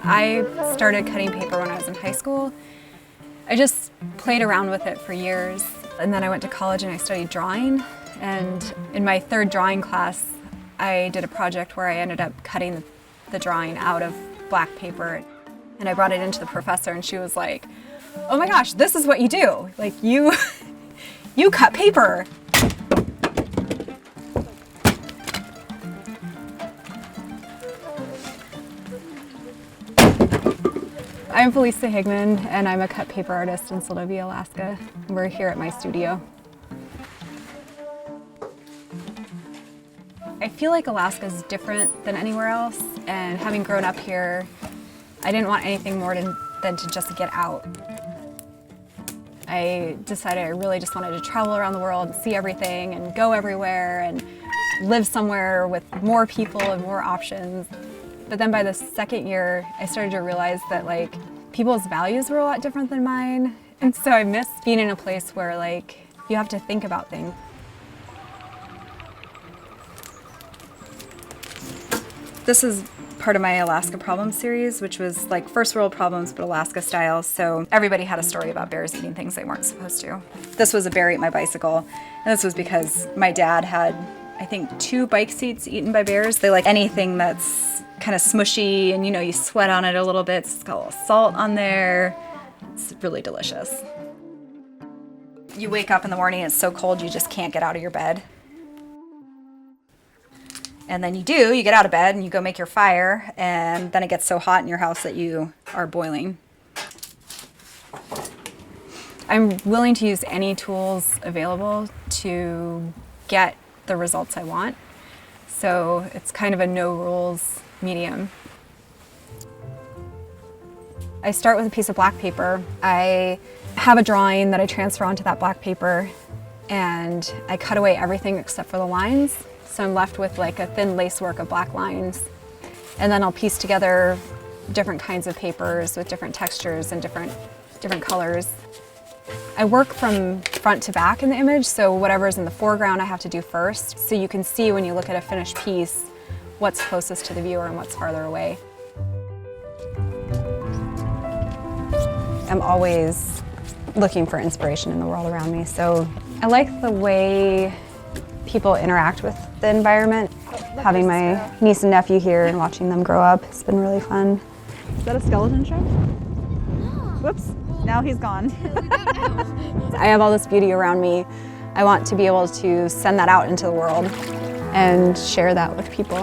I started cutting paper when I was in high school. I just played around with it for years. And then I went to college and I studied drawing. And in my third drawing class, I did a project where I ended up cutting the drawing out of black paper. And I brought it into the professor and she was like, "Oh my gosh, this is what you do. Like you cut paper." I'm Felisa Higman, and I'm a cut paper artist in Sylvia, Alaska. We're here at my studio. I feel like Alaska is different than anywhere else, and having grown up here, I didn't want anything more than to just get out. I decided I really just wanted to travel around the world and see everything and go everywhere and live somewhere with more people and more options. But then by the second year, I started to realize that like people's values were a lot different than mine. And so I miss being in a place where like you have to think about things. This is part of my Alaska Problems series, which was like first world problems, but Alaska style. So everybody had a story about bears eating things they weren't supposed to. This was a bear ate my bicycle. And this was because my dad had, I think, 2 bike seats eaten by bears. They like anything that's kind of smushy and you sweat on it a little bit. It's got a little salt on there. It's really delicious. You wake up in the morning, it's so cold you just can't get out of your bed. And then you get out of bed and you go make your fire, and then it gets so hot in your house that you are boiling. I'm willing to use any tools available to get the results I want. So it's kind of a no rules medium. I start with a piece of black paper. I have a drawing that I transfer onto that black paper, and I cut away everything except for the lines. So I'm left with like a thin lacework of black lines. And then I'll piece together different kinds of papers with different textures and different colors. I work from front to back in the image, so whatever's in the foreground I have to do first, so you can see when you look at a finished piece what's closest to the viewer and what's farther away. I'm always looking for inspiration in the world around me, so I like the way people interact with the environment. Having my niece and nephew here and watching them grow up has been really fun. Is that a skeleton show? Whoops, now he's gone. I have all this beauty around me. I want to be able to send that out into the world and share that with people.